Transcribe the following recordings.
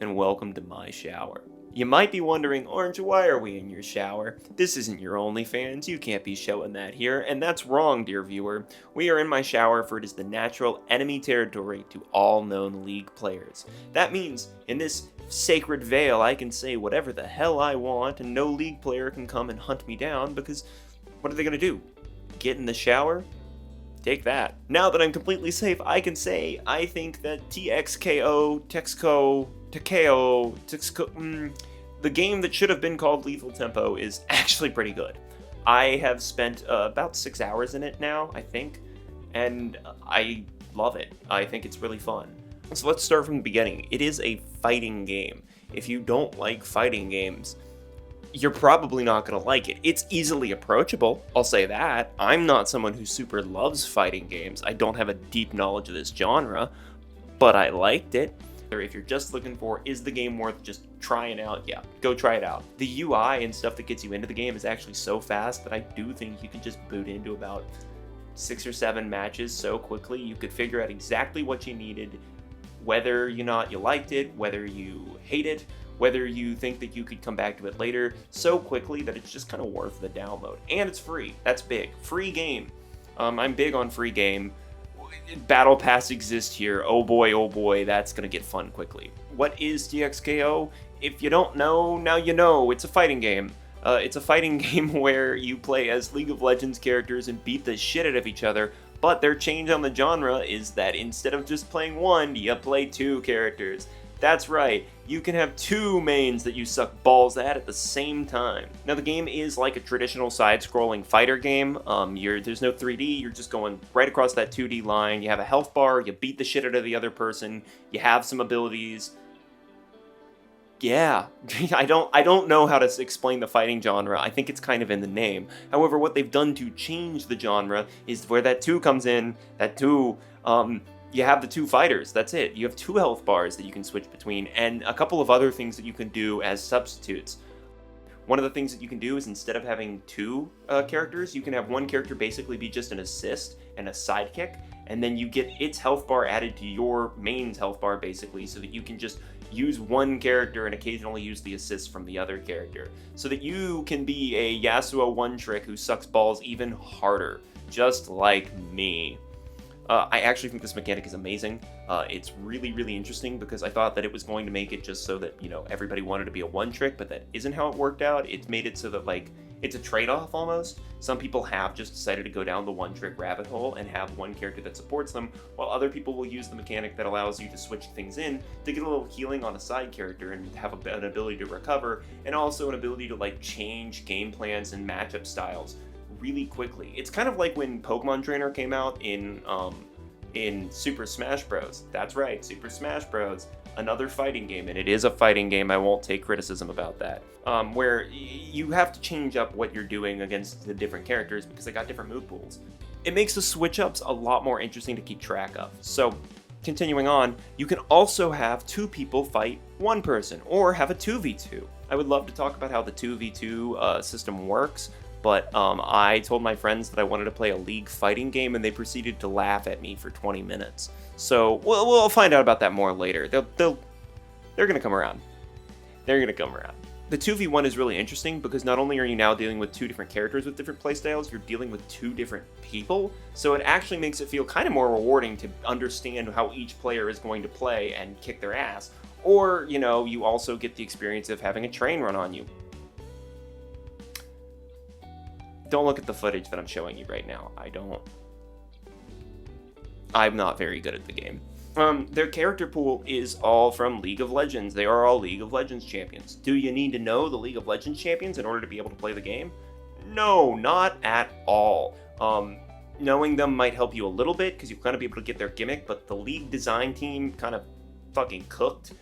and welcome to my shower. You might be wondering, Orange, why are we in your shower? This isn't your OnlyFans, you can't be showing that here, and that's wrong, dear viewer. We are in my shower, for it is the natural enemy territory to all known League players. That means, in this sacred veil, I can say whatever the hell I want, and no League player can come and hunt me down, because what are they gonna do? Get in the shower? Take that. Now that I'm completely safe, I can say I think that the game that should have been called Lethal Tempo is actually pretty good. I have spent about 6 hours in it now, I think, and I love it. I think it's really fun. So let's start from the beginning. It is a fighting game. If you don't like fighting games, you're probably not going to like it. It's easily approachable, I'll say that. I'm not someone who super loves fighting games. I don't have a deep knowledge of this genre, but I liked it. If you're just looking for, is the game worth just trying out? Yeah, go try it out. The UI and stuff that gets you into the game is actually so fast that I do think you can just boot into about 6 or 7 matches so quickly. You could figure out exactly what you needed, whether or not you liked it, whether you hate it, whether you think that you could come back to it later, so quickly that it's just kind of worth the download. And it's free. That's big. Free game. I'm big on free game. Battle Pass exists here. Oh boy, that's gonna get fun quickly. What is TXKO? If you don't know, now you know. It's a fighting game. It's a fighting game where you play as League of Legends characters and beat the shit out of each other, but their change on the genre is that instead of just playing one, you play 2 characters. That's right, you can have 2 mains that you suck balls at the same time. Now the game is like a traditional side-scrolling fighter game. There's no 3D, you're just going right across that 2D line. You have a health bar, you beat the shit out of the other person, you have some abilities. Yeah, I don't know how to explain the fighting genre. I think it's kind of in the name. However, what they've done to change the genre is where that 2 comes in, that 2, you have the 2 fighters, that's it. You have 2 health bars that you can switch between, and a couple of other things that you can do as substitutes. One of the things that you can do is instead of having 2 characters, you can have one character basically be just an assist and a sidekick, and then you get its health bar added to your main's health bar basically, so that you can just use one character and occasionally use the assist from the other character. So that you can be a Yasuo one-trick who sucks balls even harder, just like me. I actually think this mechanic is amazing. It's really, really interesting because I thought that it was going to make it just so that, everybody wanted to be a one-trick, but that isn't how it worked out. It's made it so that, it's a trade-off almost. Some people have just decided to go down the one-trick rabbit hole and have one character that supports them, while other people will use the mechanic that allows you to switch things in to get a little healing on a side character and have an ability to recover, and also an ability to, change game plans and matchup styles really quickly. It's kind of like when Pokemon Trainer came out in Super Smash Bros. That's right, Super Smash Bros. Another fighting game, and it is a fighting game, I won't take criticism about that, where you have to change up what you're doing against the different characters because they got different move pools. It makes the switch-ups a lot more interesting to keep track of. So, continuing on, you can also have 2 people fight 1 person, or have a 2v2. I would love to talk about how the 2v2 system works, but I told my friends that I wanted to play a League fighting game, and they proceeded to laugh at me for 20 minutes. So we'll find out about that more later. They're gonna come around. They're gonna come around. The 2v1 is really interesting because not only are you now dealing with 2 different characters with different playstyles, you're dealing with 2 different people. So it actually makes it feel kind of more rewarding to understand how each player is going to play and kick their ass. Or, you also get the experience of having a train run on you. Don't look at the footage that I'm showing you right now. I'm not very good at the game. Their character pool is all from League of Legends. They are all League of Legends champions. Do you need to know the League of Legends champions in order to be able to play the game? No, not at all. Knowing them might help you a little bit because you'll kind of be able to get their gimmick, but the League design team kind of fucking cooked.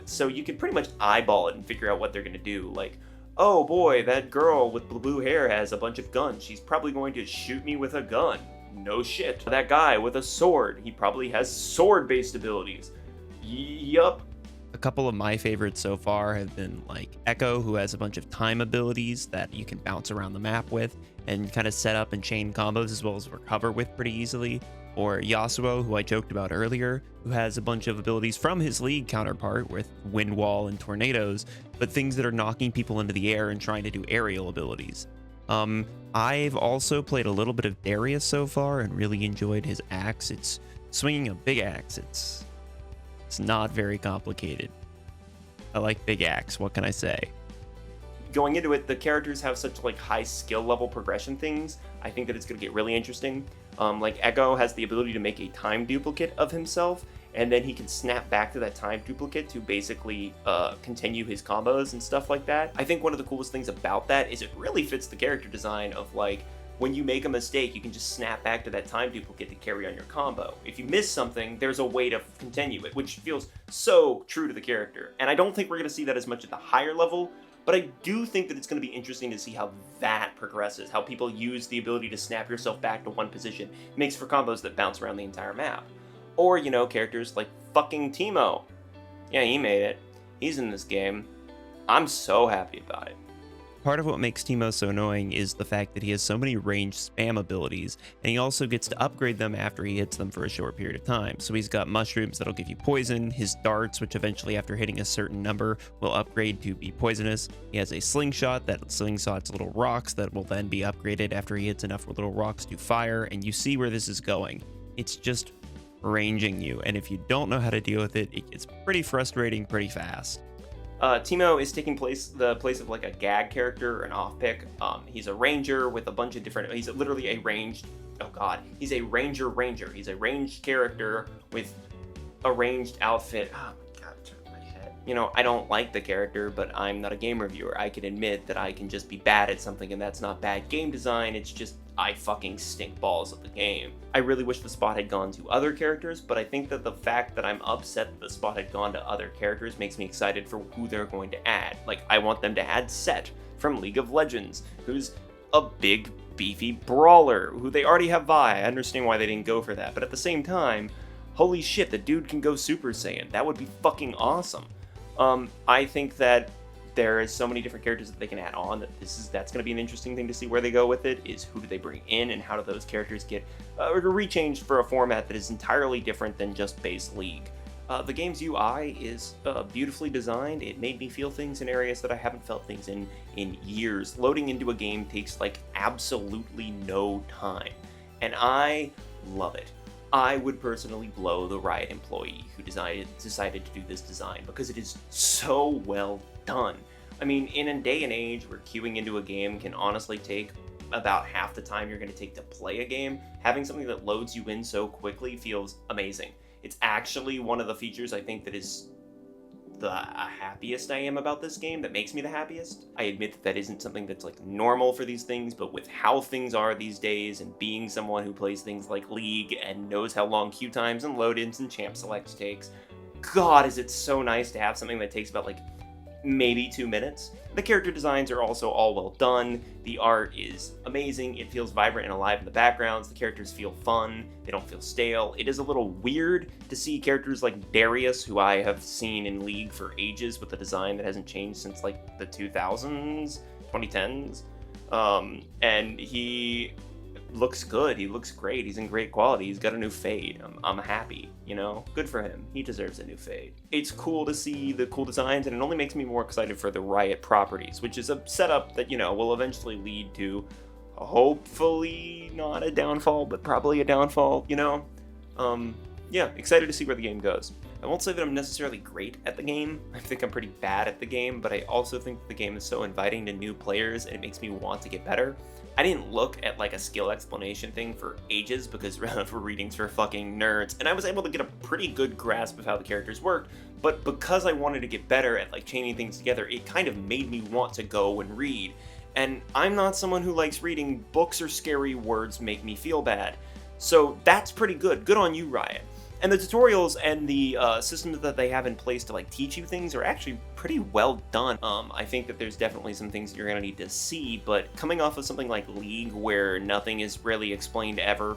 So you can pretty much eyeball it and figure out what they're going to do. Oh boy, that girl with blue hair has a bunch of guns. She's probably going to shoot me with a gun. No shit. That guy with a sword, he probably has sword-based abilities. Yup. A couple of my favorites so far have been Echo, who has a bunch of time abilities that you can bounce around the map with and kind of set up and chain combos as well as recover with pretty easily. Or Yasuo, who I joked about earlier, who has a bunch of abilities from his League counterpart with Wind Wall and Tornadoes, but things that are knocking people into the air and trying to do aerial abilities. I've also played a little bit of Darius so far and really enjoyed his axe. It's swinging a big axe. It's not very complicated. I like big axe. What can I say? Going into it, the characters have such like high skill level progression things. I think that it's going to get really interesting. Like Echo has the ability to make a time duplicate of himself, and then he can snap back to that time duplicate to basically continue his combos and stuff like that. I think one of the coolest things about that is it really fits the character design of like, when you make a mistake, you can just snap back to that time duplicate to carry on your combo. If you miss something, there's a way to continue it, which feels so true to the character. And I don't think we're going to see that as much at the higher level, but I do think that it's going to be interesting to see how that progresses, how people use the ability to snap yourself back to one position. It makes for combos that bounce around the entire map. Or, you know, characters like fucking Teemo. Yeah, he made it. He's in this game. I'm so happy about it. Part of what makes Teemo so annoying is the fact that he has so many ranged spam abilities, and he also gets to upgrade them after he hits them for a short period of time. So he's got mushrooms that'll give you poison, his darts, which eventually after hitting a certain number will upgrade to be poisonous. He has a slingshot that slingshots little rocks that will then be upgraded after he hits enough little rocks to fire, and you see where this is going. It's just ranging you, and if you don't know how to deal with it, it gets pretty frustrating pretty fast. Teemo is taking the place of like a gag character, an off pick. He's a ranger with a bunch of different. He's literally a ranged. Oh god, he's a ranger. He's a ranged character with a ranged outfit. Oh my god, turn my head. You know, I don't like the character, but I'm not a game reviewer. I can admit that I can just be bad at something, and that's not bad game design. It's just I fucking stink balls of the game. I really wish the spot had gone to other characters, but I think that the fact that I'm upset that the spot had gone to other characters makes me excited for who they're going to add. Like, I want them to add Set from League of Legends, who's a big, beefy brawler, who they already have Vi. I understand why they didn't go for that, but at the same time, holy shit, the dude can go Super Saiyan. That would be fucking awesome. I think that there is so many different characters that they can add on that's going to be an interesting thing to see where they go with it, is who do they bring in and how do those characters get rechanged for a format that is entirely different than just base League. The game's UI is beautifully designed. It made me feel things in areas that I haven't felt things in years. Loading into a game takes like absolutely no time, and I love it. I would personally blow the Riot employee who decided to do this design, because it is so well done. I mean, in a day and age where queuing into a game can honestly take about half the time you're going to take to play a game, having something that loads you in so quickly feels amazing. It's actually one of the features I think that is the happiest I am about this game, that makes me the happiest. I admit that isn't something that's like normal for these things, but with how things are these days, and being someone who plays things like League and knows how long queue times and load-ins and champ selects takes, god, is it so nice to have something that takes about like maybe 2 minutes. The character designs are also all well done. The art is amazing. It feels vibrant and alive in the backgrounds. The characters feel fun. They don't feel stale. It is a little weird to see characters like Darius, who I have seen in League for ages with a design that hasn't changed since like the 2000s, 2010s. And he looks good. He looks great. He's in great quality. He's got a new fade. I'm happy, you know? Good for him. He deserves a new fade. It's cool to see the cool designs, and it only makes me more excited for the Riot properties, which is a setup that, you know, will eventually lead to hopefully not a downfall, but probably a downfall, you know? Yeah, excited to see where the game goes. I won't say that I'm necessarily great at the game. I think I'm pretty bad at the game, but I also think the game is so inviting to new players, and it makes me want to get better. I didn't look at like a skill explanation thing for ages because for readings for fucking nerds, and I was able to get a pretty good grasp of how the characters worked, but because I wanted to get better at like chaining things together, it kind of made me want to go and read. And I'm not someone who likes reading. Books or scary words make me feel bad. So that's pretty good. Good on you, Riot. And the tutorials and the systems that they have in place to like teach you things are actually pretty well done. I think that there's definitely some things that you're gonna need to see, but coming off of something like League, where nothing is really explained ever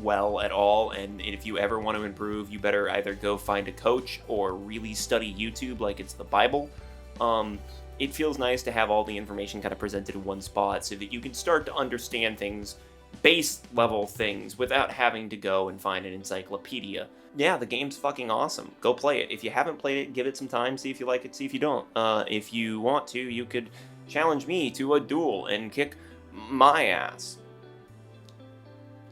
well at all, and if you ever want to improve, you better either go find a coach or really study YouTube like it's the Bible. It feels nice to have all the information kind of presented in one spot so that you can start to understand things base level things without having to go and find an encyclopedia. Yeah, the game's fucking awesome. Go play it. If you haven't played it, give it some time, see if you like it, see if you don't. If you want to, you could challenge me to a duel and kick my ass.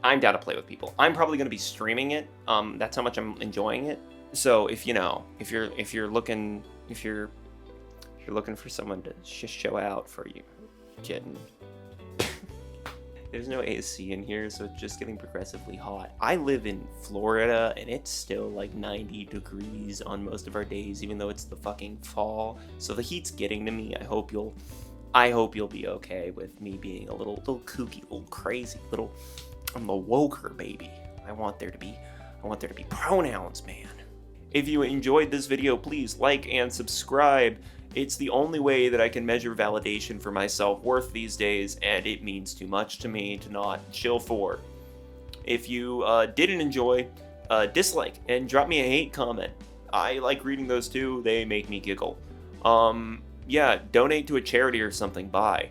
I'm down to play with people. I'm probably going to be streaming it. That's how much I'm enjoying it. So if you're looking for someone to show out for you, kidding. There's no AC in here, so it's just getting progressively hot. I live in Florida, and it's still like 90 degrees on most of our days, even though it's the fucking fall. So the heat's getting to me. I hope you'll be okay with me being a little kooky, a little crazy, I'm the woker, baby. I want there to be pronouns, man. If you enjoyed this video, please like and subscribe. It's the only way that I can measure validation for my self-worth these days, and it means too much to me to not chill for. If you didn't enjoy, dislike and drop me a hate comment. I like reading those too. They make me giggle. Yeah, donate to a charity or something. Bye.